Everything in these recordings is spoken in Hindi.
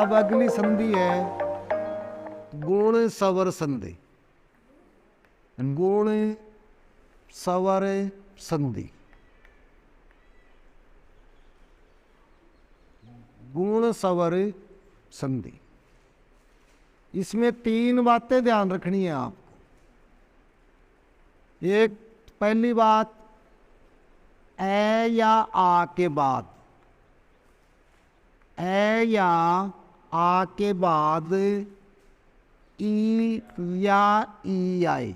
अब अगली संधि है गुण सवर संधि। गुण सवर संधि, गुण सवर संधि। इसमें तीन बातें ध्यान रखनी है आपको। एक पहली बात, ए या आ के बाद, ए या आ के बाद ई या ई आए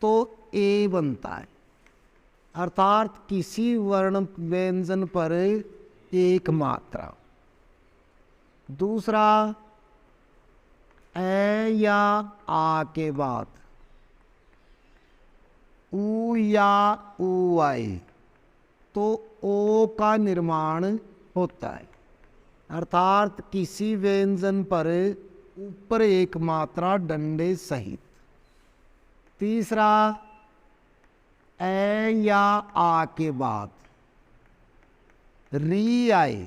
तो ए बनता है, अर्थात किसी वर्ण व्यंजन पर एक मात्रा। दूसरा, ए या आ के बाद ऊ या ऊ आए तो ओ का निर्माण होता है, अर्थात किसी व्यंजन पर ऊपर एक मात्रा डंडे सहित। तीसरा, ए या आ के बाद री आए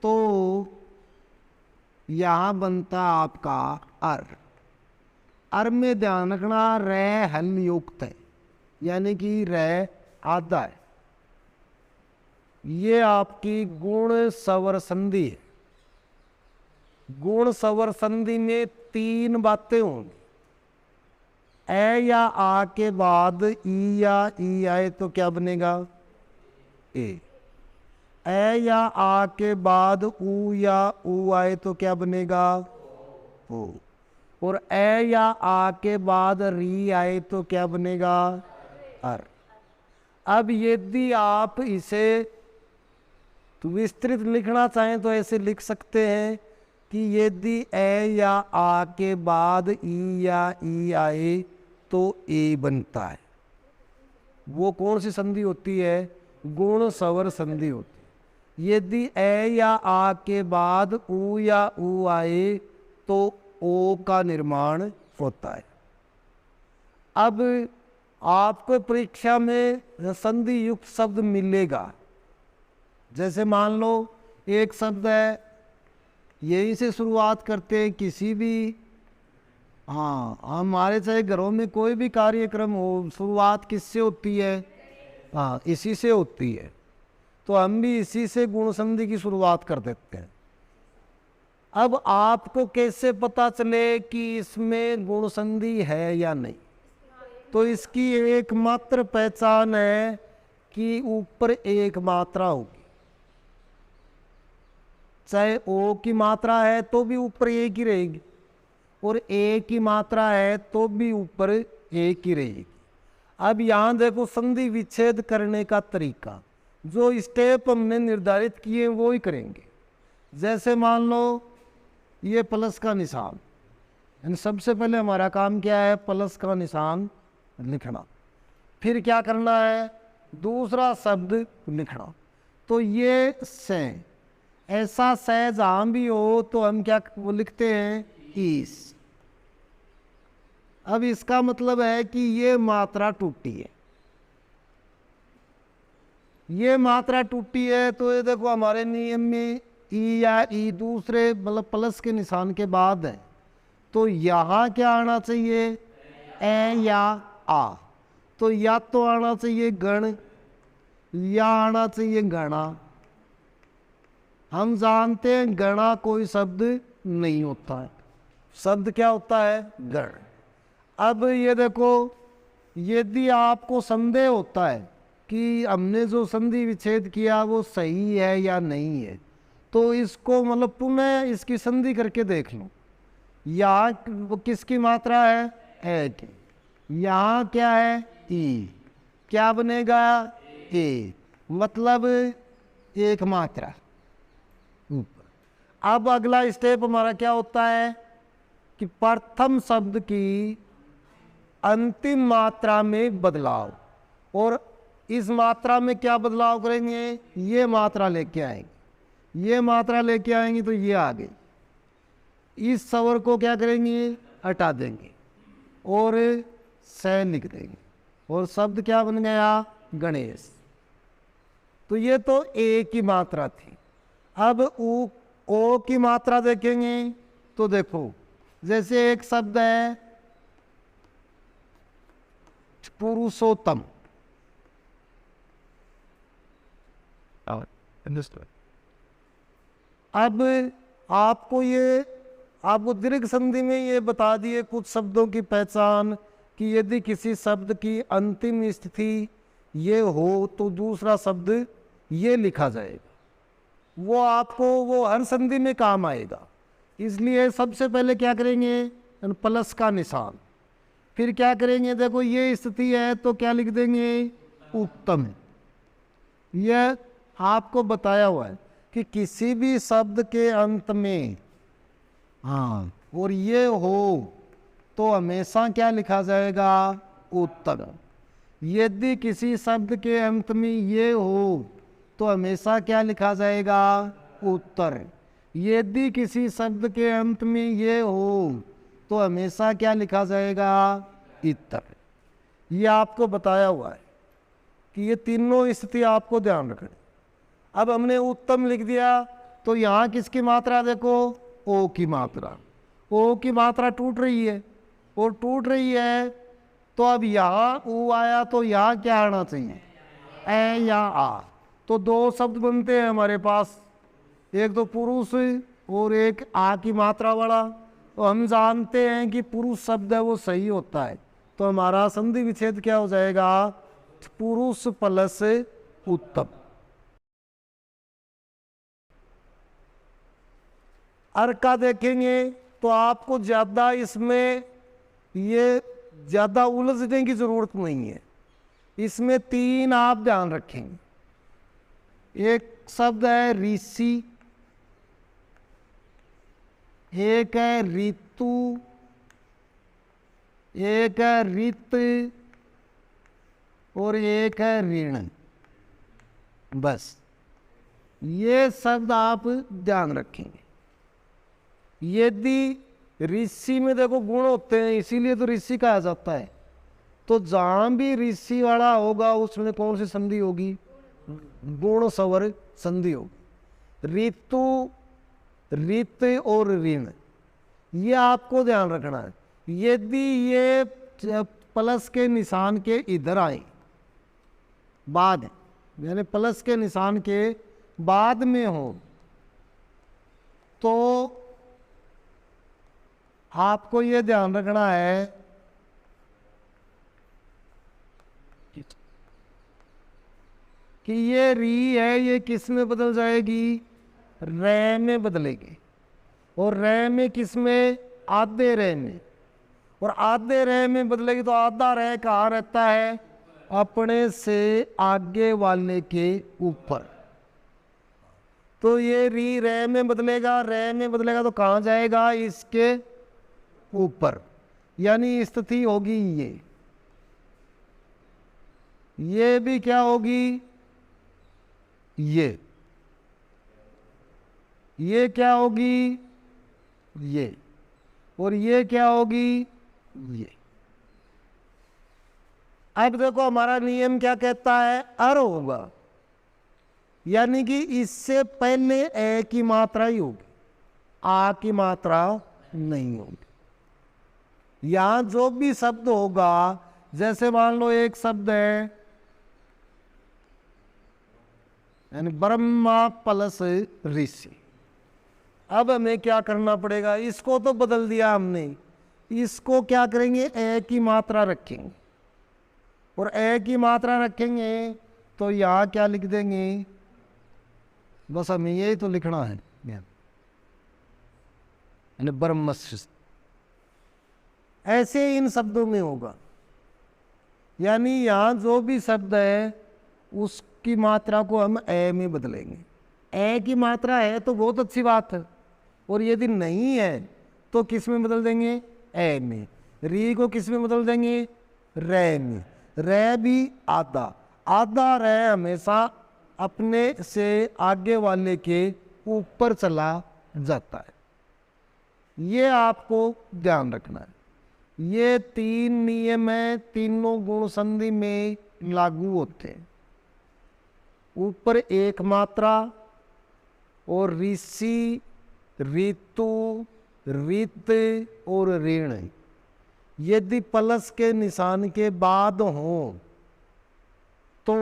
तो यहां बनता आपका अर। अर में ध्यान रखना, रे हल युक्त है, यानी कि रे आधा है। ये आपकी गुण सवर संधि है। गुण सवर संधि में तीन बातें होंगी। ए या आ के बाद ई या ई आए तो क्या बनेगा? ए। ए या आ के बाद ऊ या ऊ आए तो क्या बनेगा? ओ। और ए या आ के बाद री आए तो क्या बनेगा? अर। अब यदि आप इसे विस्तृत लिखना चाहें तो ऐसे लिख सकते हैं कि यदि ए या आ के बाद ई या ई आए तो ए बनता है। वो कौन सी संधि होती है? गुण सवर संधि होती है। यदि ए या आ के बाद ऊ या ऊ आए तो ओ का निर्माण होता है। अब आपको परीक्षा में संधि युक्त शब्द मिलेगा। जैसे मान लो एक शब्द है, यही से शुरुआत करते हैं किसी भी, हाँ हमारे चाहे घरों में कोई भी कार्यक्रम हो, शुरुआत किससे होती है? हाँ इसी से होती है। तो हम भी इसी से गुण संधि की शुरुआत कर देते हैं। अब आपको कैसे पता चले कि इसमें गुण संधि है या नहीं? तो इसकी एकमात्र पहचान है कि ऊपर एक मात्रा होगी। चाहे ओ की मात्रा है तो भी ऊपर एक ही रहेगी, और ए की मात्रा है तो भी ऊपर एक ही रहेगी। अब यहां देखो संधि विच्छेद करने का तरीका, जो स्टेप हमने निर्धारित किए वो ही करेंगे। जैसे मान लो ये प्लस का निशान, यानी सबसे पहले हमारा काम क्या है? प्लस का निशान लिखना। फिर क्या करना है? दूसरा शब्द लिखना। तो ये से, ऐसा से जहां भी हो तो हम क्या वो लिखते हैं? इस। अब इसका मतलब है कि ये मात्रा टूटी है। ये मात्रा टूटी है तो ये देखो हमारे नियम में ई या ई दूसरे मतलब प्लस के निशान के बाद है, तो यहां क्या आना चाहिए? ए या आ। तो या तो आना चाहिए गण या आना चाहिए गणा। हम जानते हैं गणा कोई शब्द नहीं होता है, शब्द क्या होता है? गण। अब ये देखो, यदि आपको संदेह होता है कि हमने जो संधि विच्छेद किया वो सही है या नहीं है, तो इसको मतलब पुनः इसकी संधि करके देख लो। यहाँ किसकी मात्रा है? ए की। यहाँ क्या है? ई। क्या बनेगा? ए। मतलब एक मात्रा ऊपर। अब अगला स्टेप हमारा क्या होता है कि प्रथम शब्द की अंतिम मात्रा में बदलाव। और इस मात्रा में क्या बदलाव करेंगे? ये मात्रा लेके आएंगे। ये मात्रा लेके आएंगे तो ये आ गई। इस स्वर को क्या करेंगे? हटा देंगे और से लिख देंगे, और शब्द क्या बन गया? गणेश। तो ये तो एक ही मात्रा थी। अब ओ की मात्रा देखेंगे तो देखो, जैसे एक शब्द है पुरुषोत्तम, अब आपको दीर्घ संधि में ये बता दिए कुछ शब्दों की पहचान कि यदि किसी शब्द की अंतिम स्थिति ये हो तो दूसरा शब्द ये लिखा जाएगा, वो आपको वो हर संधि में काम आएगा। इसलिए सबसे पहले क्या करेंगे, प्लस का निशान, फिर क्या करेंगे, देखो ये स्थिति है तो क्या लिख देंगे, उत्तम। यह आपको बताया हुआ है कि किसी भी शब्द के अंत में हाँ और ये हो तो हमेशा क्या लिखा जाएगा, उत्तर। यदि किसी शब्द के अंत में ये हो तो हमेशा क्या लिखा जाएगा, उत्तर। यदि किसी शब्द के अंत में ये हो तो हमेशा क्या लिखा जाएगा, इतर। ये आपको बताया हुआ है कि ये तीनों स्थिति आपको ध्यान रखनी। अब हमने उत्तम लिख दिया तो यहाँ किसकी मात्रा देखो, ओ की मात्रा। ओ की मात्रा टूट रही है और टूट रही है तो अब यहाँ ऊ आया तो यहाँ क्या आना चाहिए, ए या आ। तो दो शब्द बनते हैं हमारे पास, एक तो पुरुष और एक आ की मात्रा वाला। तो हम जानते हैं कि पुरुष शब्द है वो सही होता है, तो हमारा संधि विच्छेद क्या हो जाएगा, पुरुष प्लस उत्तम। अर का देखेंगे तो आपको ज्यादा इसमें ये ज्यादा उलझने की जरूरत नहीं है। इसमें तीन आप ध्यान रखेंगे, एक शब्द है ऋषि, एक है ऋतु, एक है ऋत और एक है ऋण। बस ये शब्द आप ध्यान रखेंगे। यदि ऋषि में देखो गुण होते हैं इसीलिए तो ऋषि कहा जाता है, तो जहां भी ऋषि वाला होगा उसमें कौन सी संधि होगी, गुण स्वर संधि होगी। ऋतु, ऋत और ऋण, ये आपको ध्यान रखना है। यदि ये प्लस के निशान के इधर आए बाद, यानी प्लस के निशान के बाद में हो तो आपको ये ध्यान रखना है कि ये री है ये किस में बदल जाएगी, रे में बदलेगी। और रे में किस में, आधे रे में। और आधे रे में बदलेगी तो आधा रे कहाँ रहता है, अपने से आगे वाले के ऊपर। तो ये री रे में बदलेगा, रे में बदलेगा तो कहाँ जाएगा, इसके ऊपर। यानी स्थिति होगी ये भी क्या होगी, ये क्या होगी, ये, और ये क्या होगी, ये। अब देखो हमारा नियम क्या कहता है, अर होगा, यानी कि इससे पहले ए की मात्रा ही होगी, आ की मात्रा नहीं होगी। यहां जो भी शब्द होगा, जैसे मान लो एक शब्द है यानी ब्रह्मा प्लस ऋषि। अब हमें क्या करना पड़ेगा, इसको तो बदल दिया हमने, इसको क्या करेंगे, ए की मात्रा रखेंगे। और ए की मात्रा रखेंगे तो यहां क्या लिख देंगे, बस हमें यही तो लिखना है, यानी ब्रह्मस्य। ऐसे इन शब्दों में होगा, यानी यहां जो भी शब्द है उसकी मात्रा को हम ए में बदलेंगे। ए की मात्रा है तो बहुत अच्छी बात है, और यदि नहीं है तो किस में बदल देंगे, ए में। री को किस में बदल देंगे, रे में। रे भी आधा, आधा रे हमेशा अपने से आगे वाले के ऊपर चला जाता है। ये आपको ध्यान रखना है। ये तीन नियम है, तीनों गुण संधि में लागू होते हैं। ऊपर एक मात्रा, और ऋषि, ऋतु, ऋत और ऋण यदि प्लस के निशान के बाद हो तो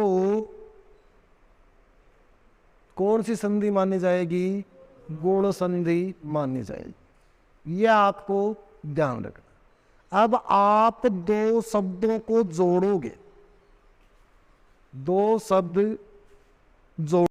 कौन सी संधि मानी जाएगी? गुण संधि मानी जाएगी। यह आपको ध्यान रखना। अब आप दो शब्दों को जोड़ोगे, दो शब्द जोड़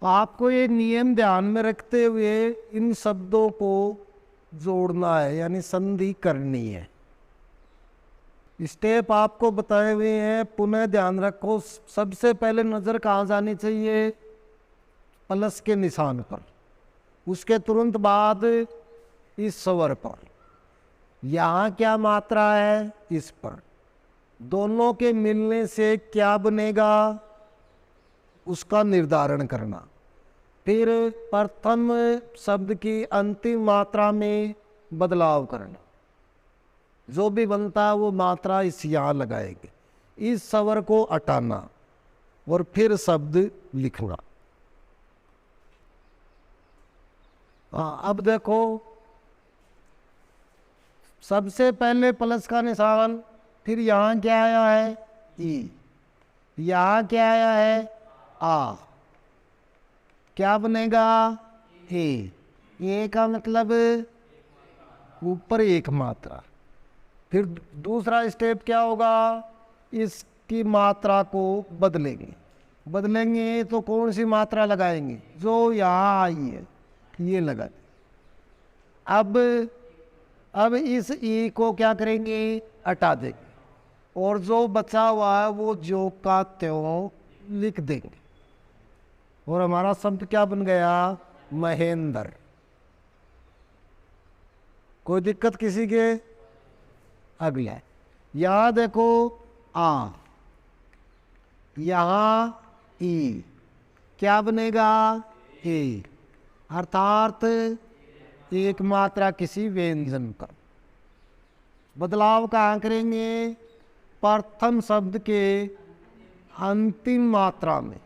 आपको ये नियम ध्यान में रखते हुए इन शब्दों को जोड़ना है, यानी संधि करनी है। स्टेप आपको बताए हुए हैं, पुनः ध्यान रखो। सबसे पहले नजर कहाँ जानी चाहिए? प्लस के निशान पर। उसके तुरंत बाद इस स्वर पर। यहाँ क्या मात्रा है? इस पर। दोनों के मिलने से क्या बनेगा उसका निर्धारण करना। फिर प्रथम शब्द की अंतिम मात्रा में बदलाव करना। जो भी बनता है वो मात्रा इस यहाँ लगाएंगे, इस स्वर को हटाना और फिर शब्द लिखना। अब देखो, सबसे पहले प्लस का निशान, फिर यहाँ क्या आया है? ई। यहाँ क्या आया है? आ। क्या बनेगा? ए का मतलब ऊपर एक मात्रा। फिर दूसरा स्टेप क्या होगा? इसकी मात्रा को बदलेंगे। बदलेंगे तो कौन सी मात्रा लगाएंगे? जो यहाँ आई है ये लगा दें। अब इस ई को क्या करेंगे? हटा देंगे और जो बचा हुआ है वो जो का त्यों लिख देंगे और हमारा शब्द क्या बन गया? महेंद्र। कोई दिक्कत किसी के? अगला यहां देखो, आ, यहां ई, क्या बनेगा? ए, अर्थात एक मात्रा किसी व्यंजन का। बदलाव कहाँ करेंगे? प्रथम शब्द के अंतिम मात्रा में।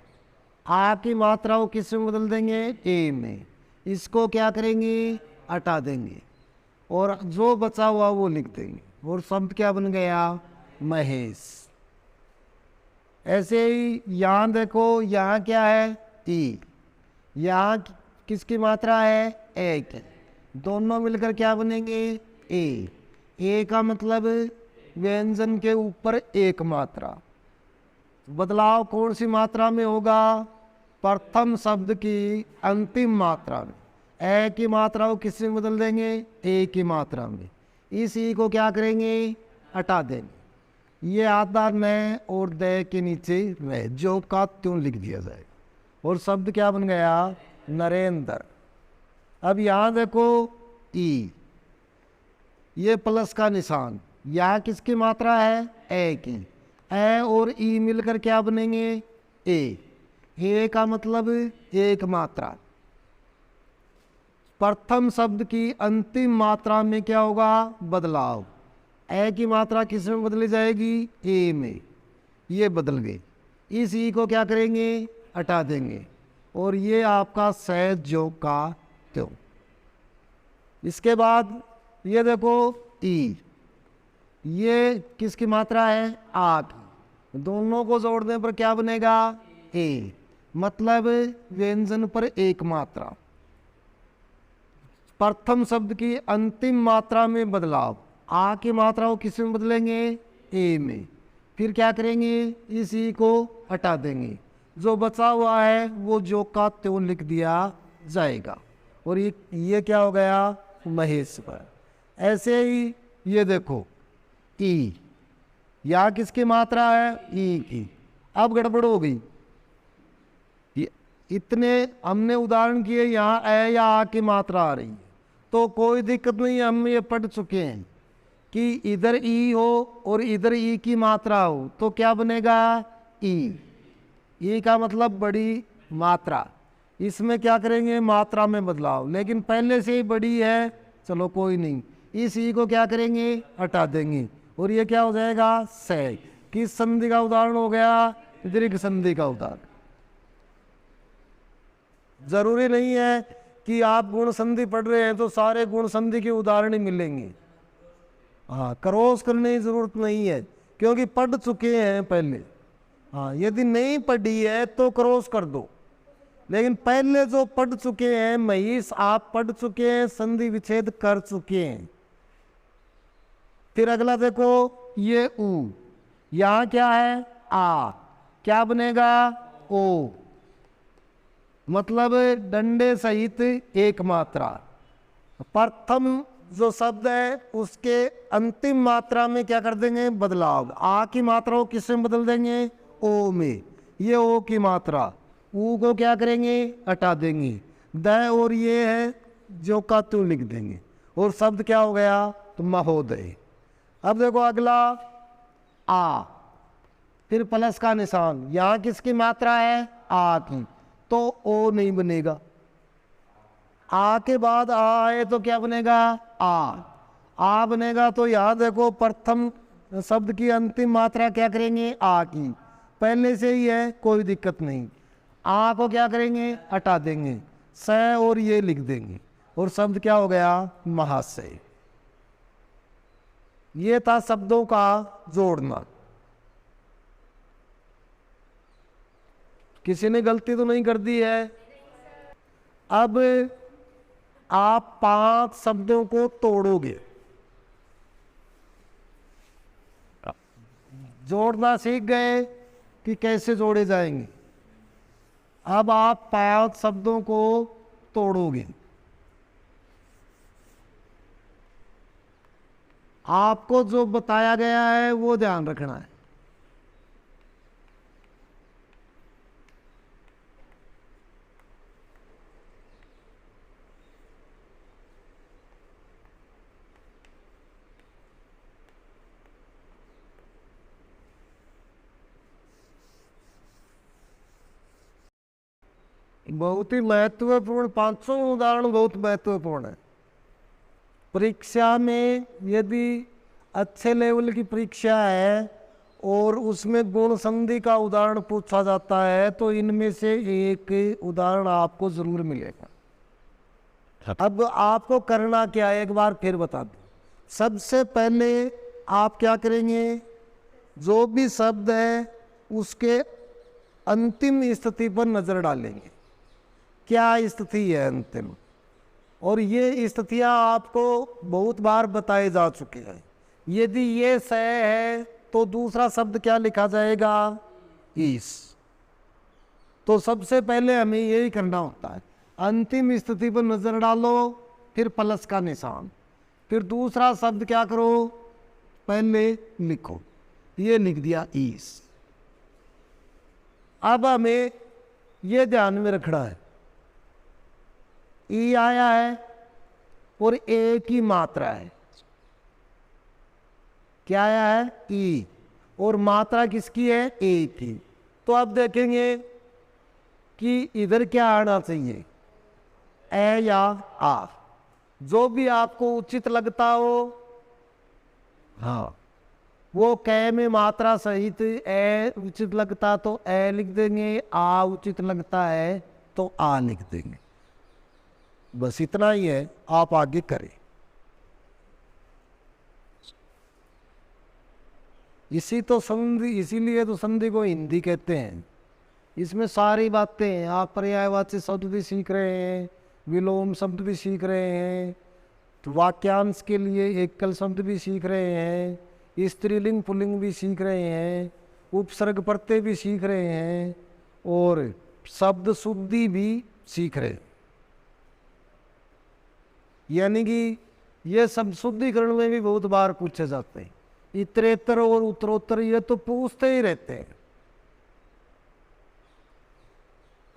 आ की मात्रा को किस में बदल देंगे? ए में। इसको क्या करेंगे? हटा देंगे और जो बचा हुआ वो लिख देंगे और शब्द क्या बन गया? महेश। ऐसे ही यहाँ देखो, यहाँ क्या है? ई। यहाँ किसकी मात्रा है? एक। दोनों मिलकर क्या बनेंगे? ए का मतलब व्यंजन के ऊपर एक मात्रा। बदलाव कौन सी मात्रा में होगा? प्रथम शब्द की अंतिम मात्रा में। ए की मात्रा को किस में बदल देंगे? ए की मात्रा में। इस ई को क्या करेंगे? हटा देंगे। ये आता न और दे के नीचे रह, जो का त्यों लिख दिया जाए और शब्द क्या बन गया? नरेंद्र। अब यहाँ देखो, ई, ये प्लस का निशान। यहाँ किसकी मात्रा है? ए की। ए और ई मिलकर क्या बनेंगे? ए का मतलब एक मात्रा। प्रथम शब्द की अंतिम मात्रा में क्या होगा? बदलाव। ए की मात्रा किस में बदली जाएगी? ए में। ये बदल गई। इस ई को क्या करेंगे, हटा देंगे, और ये आपका सहज जो का त्यों। इसके बाद ये देखो ई, ये किसकी मात्रा है, आ की। दोनों को जोड़ने पर क्या बनेगा, ए, मतलब व्यंजन पर एक मात्रा। प्रथम शब्द की अंतिम मात्रा में बदलाव, आ की मात्रा को किस में बदलेंगे, ए में। फिर क्या करेंगे, इस ई को हटा देंगे, जो बचा हुआ है वो जो का त्यों लिख दिया जाएगा, और ये क्या हो गया, महेश्वर। ऐसे ही ये देखो ई, या किसकी मात्रा है, ई की। अब गड़बड़ हो गई, इतने हमने उदाहरण किए, यहाँ ए या आ की मात्रा आ रही है, तो कोई दिक्कत नहीं, हम ये पढ़ चुके हैं कि इधर ई हो और इधर ई की मात्रा हो तो क्या बनेगा, ई का मतलब बड़ी मात्रा। इसमें क्या करेंगे, मात्रा में बदलाव, लेकिन पहले से ही बड़ी है, चलो कोई नहीं, इस ई को क्या करेंगे, हटा देंगे, और ये क्या हो जाएगा, से। किस संधि का उदाहरण हो गया, दीर्घ संधि का उदाहरण। जरूरी नहीं है कि आप गुण संधि पढ़ रहे हैं तो सारे गुण संधि के उदाहरण ही मिलेंगे। हाँ, क्रॉस करने की जरूरत नहीं है, क्योंकि पढ़ चुके हैं पहले। हाँ, यदि नहीं पढ़ी है तो क्रॉस कर दो, लेकिन पहले जो पढ़ चुके हैं महीस, आप पढ़ चुके हैं, संधि विच्छेद कर चुके हैं। फिर अगला देखो, ये ऊ, यहां क्या है, आ, क्या बनेगा, ओ, मतलब डंडे सहित एक मात्रा। प्रथम जो शब्द है उसके अंतिम मात्रा में क्या कर देंगे, बदलाव। आ की मात्रा को किस में बदल देंगे, ओ में। ये ओ की मात्रा, ऊ को क्या करेंगे, हटा देंगे, द और ये है जो का त्यों लिख देंगे, और शब्द क्या हो गया, तो महोदय। अब देखो अगला आ, फिर प्लस का निशान, यहां किसकी मात्रा है, आ की, तो ओ नहीं बनेगा। आ के बाद आ आए तो क्या बनेगा, आ बनेगा। तो यहां देखो प्रथम शब्द की अंतिम मात्रा क्या करेंगे, आ की, पहले से ही है, कोई दिक्कत नहीं। आ को क्या करेंगे, हटा देंगे, स और ये लिख देंगे, और शब्द क्या हो गया, महाशय। ये था शब्दों का जोड़ना। किसी ने गलती तो नहीं कर दी है। अब आप 5 शब्दों को तोड़ोगे, जोड़ना सीख गए कि कैसे जोड़े जाएंगे। अब आप 5 शब्दों को तोड़ोगे, आपको जो बताया गया है वो ध्यान रखना है। बहुत ही महत्वपूर्ण, 500 उदाहरण बहुत महत्वपूर्ण है। परीक्षा में यदि अच्छे लेवल की परीक्षा है और उसमें गुण संधि का उदाहरण पूछा जाता है तो इनमें से एक उदाहरण आपको जरूर मिलेगा। अब आपको करना क्या है, एक बार फिर बता दूं। सबसे पहले आप क्या करेंगे, जो भी शब्द है उसके अंतिम स्थिति पर नजर डालेंगे, क्या स्थिति है अंतिम। और ये स्थितियां आपको बहुत बार बताए जा चुके हैं। यदि ये स है तो दूसरा शब्द क्या लिखा जाएगा, ईस। तो सबसे पहले हमें यही करना होता है, अंतिम स्थिति पर नजर डालो, फिर प्लस का निशान, फिर दूसरा शब्द क्या करो, पहले लिखो। ये लिख दिया ईस। अब हमें ये ध्यान में रखना है, ई आया है और ए की मात्रा है। क्या आया है, ई, और मात्रा किसकी है, ए की। तो अब देखेंगे कि इधर क्या आना चाहिए, ए या आ, जो भी आपको उचित लगता हो। हाँ, वो कै में मात्रा सहित ए उचित लगता तो ए लिख देंगे, आ उचित लगता है तो आ लिख देंगे। बस इतना ही है, आप आगे करें। इसी तो संधि, इसीलिए तो संधि को हिंदी कहते हैं। इसमें सारी बातें हैं, आप पर्यायवाची शब्द भी सीख रहे हैं, विलोम शब्द भी सीख रहे हैं, तो वाक्यांश के लिए एकल शब्द भी सीख रहे हैं, स्त्रीलिंग पुल्लिंग भी सीख रहे हैं, उपसर्ग प्रत्यय भी सीख रहे हैं, और शब्द शुद्धि भी सीख रहे हैं। यानी कि ये शब्द शुद्धिकरण में भी बहुत बार पूछे जाते हैं। इतरेतर और उत्तरोत्तर ये तो पूछते ही रहते हैं।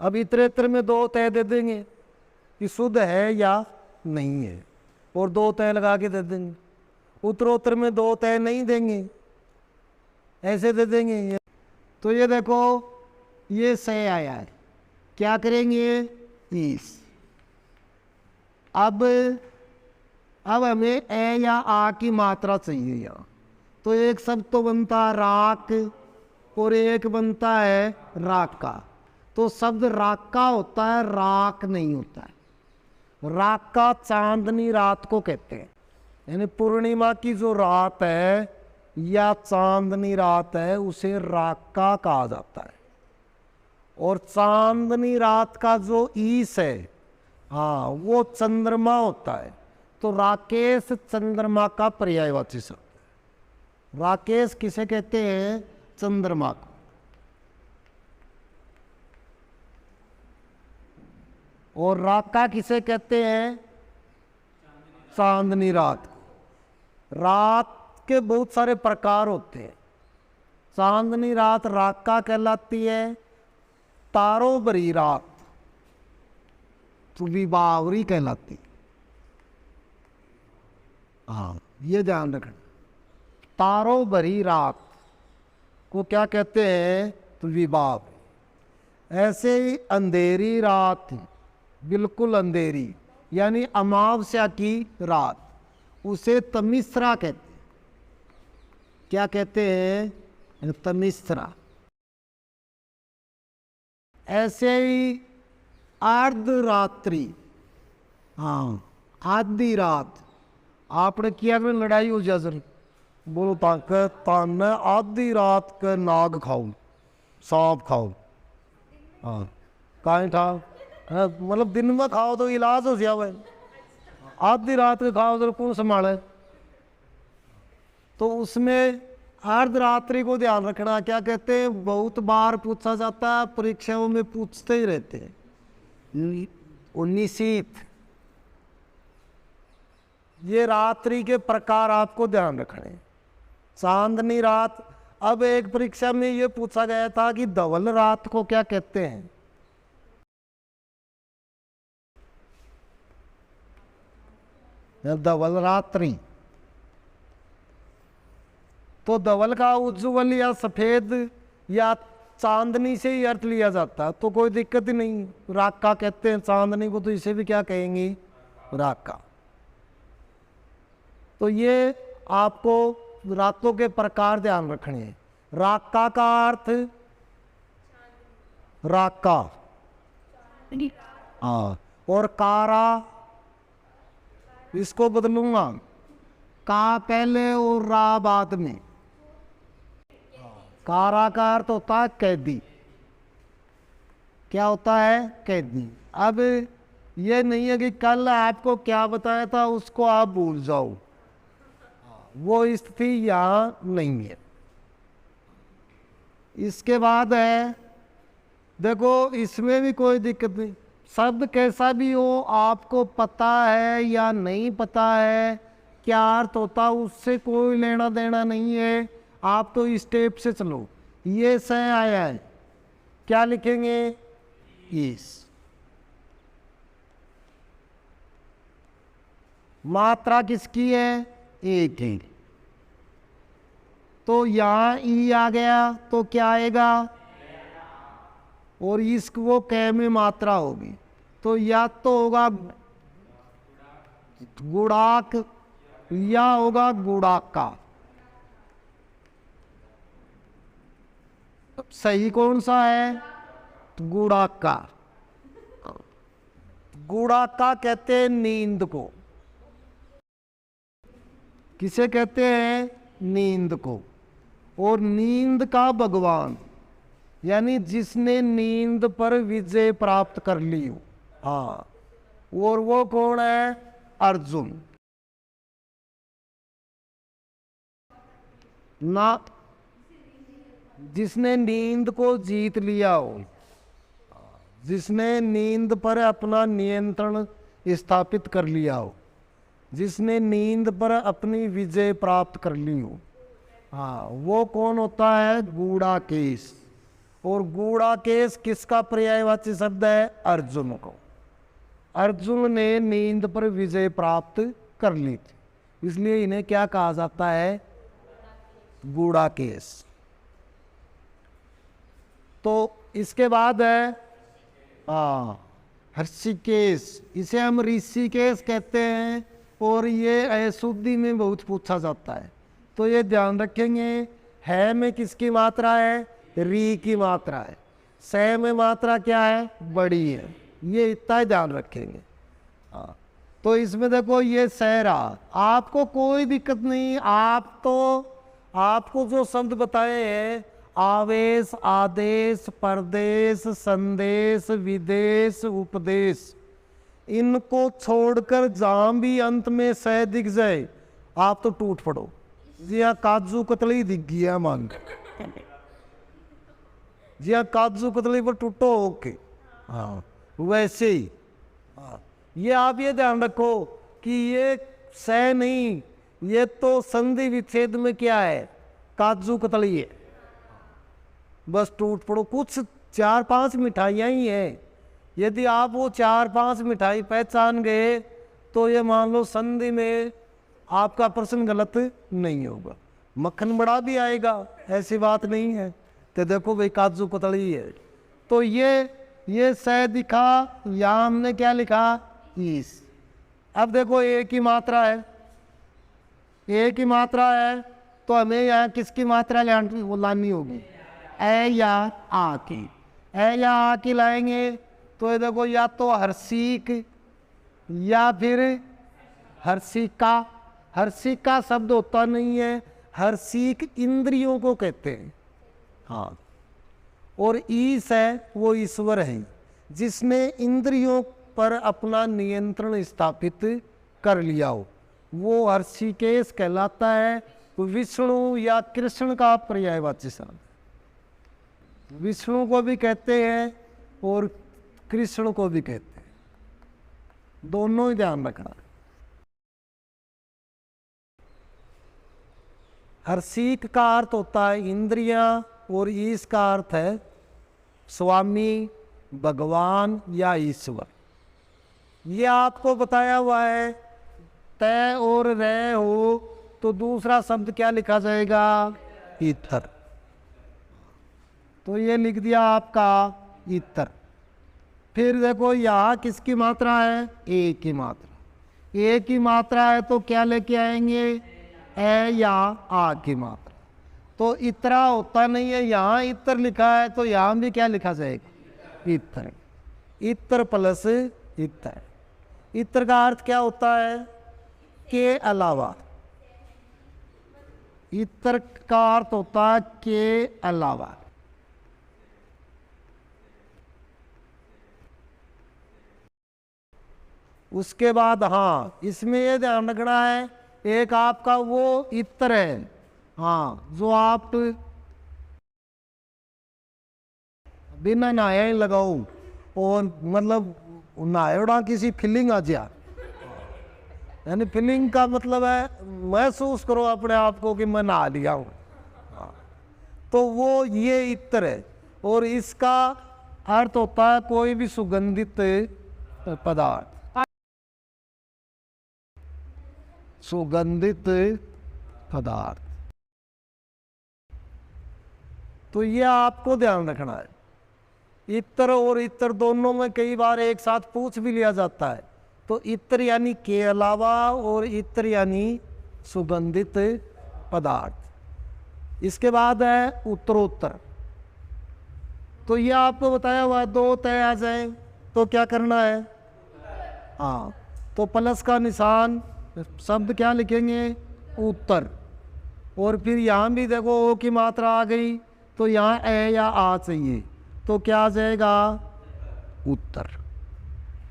अब इतरेतर में दो तय दे देंगे कि शुद्ध है या नहीं है, और दो तय लगा के दे देंगे। उत्तरोत्तर में दो तय नहीं देंगे, ऐसे दे देंगे। तो ये देखो, ये सही आया है, क्या करेंगे इस। अब हमें ए या आ की मात्रा चाहिए यहाँ, तो एक शब्द तो बनता है राक और एक बनता है राका। तो शब्द राका होता है, राक नहीं होता है। राका चांदनी रात को कहते हैं, यानी पूर्णिमा की जो रात है या चांदनी रात है उसे राका कहा जाता है। और चांदनी रात का जो ईस है, हाँ, वो चंद्रमा होता है। तो राकेश चंद्रमा का पर्यायवाची शब्द है। राकेश किसे कहते हैं? चंद्रमा को। और राका किसे कहते हैं? चांदनी रात को। रात के बहुत सारे प्रकार होते हैं। चांदनी रात राका कहलाती है, तारों भरी रात तो विबावरी कहलाती। हाँ, ये ध्यान रखना, तारों भरी रात को क्या कहते हैं? तो विबाव। ऐसे ही अंधेरी रात, बिल्कुल अंधेरी, यानी अमावस्या की रात, उसे तमिश्रा कहते हैं। क्या कहते हैं? तमिश्रा। ऐसे ही अर्धरात्रि, हाँ, आधी रात। आपने किया कि लड़ाई हो जा सर, बोलो ताक तान आधी रात के नाग खाओ, सांप खाओ। हाँ, कहीं था, मतलब दिन में खाओ तो इलाज हो जाए, आधी रात के खाओ तो कौन संभाले। तो उसमें अर्धरात्रि को ध्यान रखना। क्या कहते हैं? बहुत बार पूछा जाता है, परीक्षाओं में पूछते ही रहते हैं। निशीत, ये रात्रि के प्रकार आपको ध्यान रखने। चांदनी रात। अब एक परीक्षा में ये पूछा गया था कि धवल रात को क्या कहते हैं? धवल रात्रि। तो धवल का उज्ज्वल या सफेद या चांदनी से ही अर्थ लिया जाता, तो कोई दिक्कत ही नहीं। राका कहते हैं चांदनी को, तो इसे भी क्या कहेंगे? राका। तो ये आपको रातों के प्रकार ध्यान रखने हैं। राका का अर्थ, राका, हाँ, और कारा, इसको बदलूंगा, का पहले और रा बाद में। कारा का अर्थ होता है कैदी। क्या होता है? कैदी। अब ये नहीं है कि कल आपको क्या बताया था उसको आप भूल जाओ, वो स्थिति यहाँ नहीं है। इसके बाद है, देखो इसमें भी कोई दिक्कत नहीं। शब्द कैसा भी हो, आपको पता है या नहीं पता है क्या अर्थ होता, उससे कोई लेना देना नहीं है। आप तो स्टेप से चलो। ये स आया है, क्या लिखेंगे? इस। मात्रा किसकी है? एक है। तो यहाँ ई आ गया तो क्या आएगा? और इसको वो कै में मात्रा होगी, तो या तो होगा गुड़ाक या होगा गुड़ाका। सही कौन सा है? गुड़ाका। गुड़ाका कहते हैं नींद को। किसे कहते हैं? नींद को। और नींद का भगवान, यानी जिसने नींद पर विजय प्राप्त कर ली हो। हाँ, और वो कौन है? अर्जुन। ना, जिसने नींद को जीत लिया हो, जिसने नींद पर अपना नियंत्रण स्थापित कर लिया हो, जिसने नींद पर अपनी विजय प्राप्त कर ली हो, हाँ, वो कौन होता है? गूढ़ाकेश। और गूढ़ाकेश किसका पर्यायवाची शब्द है? अर्जुन को। अर्जुन ने नींद पर विजय प्राप्त कर ली थी, इसलिए इन्हें क्या कहा जाता है? गूढ़ाकेश। तो इसके बाद है हर्षिकेश। इसे हम ऋषिकेश कहते हैं, और ये अशुद्धि में बहुत पूछा जाता है, तो ये ध्यान रखेंगे। है में किसकी मात्रा है? री की मात्रा है। से में मात्रा क्या है? बड़ी है। ये इतना ही ध्यान रखेंगे। हाँ, तो इसमें देखो ये सहरा, आपको कोई दिक्कत नहीं। आपको जो शब्द बताए हैं, आवेश, आदेश, परदेश, संदेश, विदेश, उपदेश, इनको छोड़कर जहां भी अंत में सह दिख जाए, आप तो टूट पड़ो। जी हाँ, काजू कतली दिख गया मांग। जी हाँ, काजू कतली पर टूटो ओके। हाँ, वैसे ही। हाँ, ये आप ये ध्यान रखो कि ये सह नहीं, ये तो संधि विच्छेद में क्या है? काजू कतली है। बस टूट पड़ो। कुछ 4-5 मिठाइयाँ ही हैं, यदि आप वो 4-5 मिठाई पहचान गए तो ये मान लो संधि में आपका प्रश्न गलत नहीं होगा। मक्खन बड़ा भी आएगा, ऐसी बात नहीं है। तो देखो भाई, काजू कतली है, तो ये सह दिखा, यहाँ हमने क्या लिखा? ईस। अब देखो एक ही मात्रा है, एक ही मात्रा है, तो हमें यहाँ किसकी मात्रा लानी होगी? ए या आ की। ए या आ की लाएंगे तो ये देखो, या तो हर्षिक या फिर हर्षिका। हर्षिका शब्द होता नहीं है, हर्षिक इंद्रियों को कहते हैं। हाँ, और ईश है, वो ईश्वर है जिसने इंद्रियों पर अपना नियंत्रण स्थापित कर लिया हो, वो हर्षिकेश कहलाता है। विष्णु या कृष्ण का पर्यायवाची शब्द। विष्णु को भी कहते हैं और कृष्ण को भी कहते हैं, दोनों ही ध्यान रखना। हर्षिक का अर्थ होता है इंद्रियां, और ईश का अर्थ है स्वामी, भगवान या ईश्वर। ये आपको बताया हुआ है। तय और रह हो तो दूसरा शब्द क्या लिखा जाएगा? ईथर। तो ये लिख दिया आपका ईथर। फिर देखो यहाँ किसकी मात्रा है? ए की मात्रा। ए की मात्रा है तो क्या लेके आएंगे? ए या आ की मात्रा। तो इतरा होता नहीं है, यहाँ इतर लिखा है, तो यहाँ भी क्या लिखा जाएगा? इतर। इतर प्लस इतर। इतर का अर्थ क्या होता है? के अलावा। इतर का अर्थ होता है के अलावा। उसके बाद हाँ, इसमें ये ध्यान रखना है, एक आपका वो इतर है, हाँ, जो आप बिना नहाया ही लगाओ, और मतलब नहायोड़ा किसी फीलिंग आ जा, यानी फीलिंग का मतलब है महसूस करो अपने आप को कि मैं नहा लिया हूँ, तो वो ये इत्र है। और इसका अर्थ होता है कोई भी सुगंधित पदार्थ, सुगंधित पदार्थ। तो ये आपको ध्यान रखना है। इत्र और इत्र दोनों में कई बार एक साथ पूछ भी लिया जाता है। तो इत्र यानी के अलावा और इत्र यानी सुगंधित पदार्थ। इसके बाद है उत्तरोत्तर। तो ये आपको बताया हुआ दो तय आ जाए तो क्या करना है? हाँ, तो प्लस का निशान, शब्द क्या लिखेंगे? उत्तर। और फिर यहाँ भी देखो ओ की मात्रा आ गई तो यहाँ ए या आ चाहिए, तो क्या आ जाएगा? उत्तर।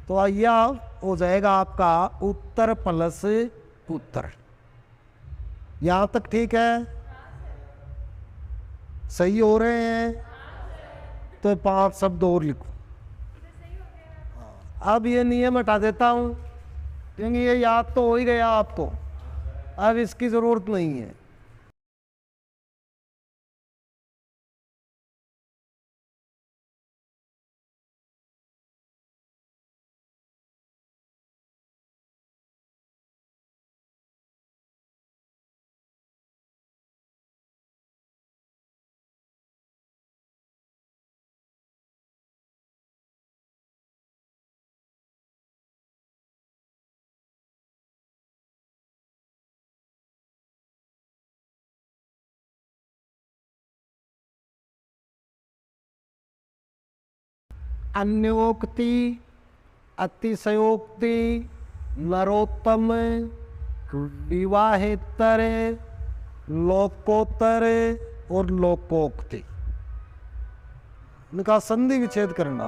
तो यह हो जाएगा आपका उत्तर प्लस उत्तर। यहाँ तक ठीक है? सही हो रहे हैं? तो 5 शब्द और लिखो। अब ये नियम हटा देता हूँ क्योंकि ये याद तो हो ही गया आपको, अब इसकी ज़रूरत नहीं है। अन्योक्ति, अतिशयोक्ति, नरोत्तम, विवाहेतर, लोकोत्तर और लोकोक्ति, इनका संधि विच्छेद करना।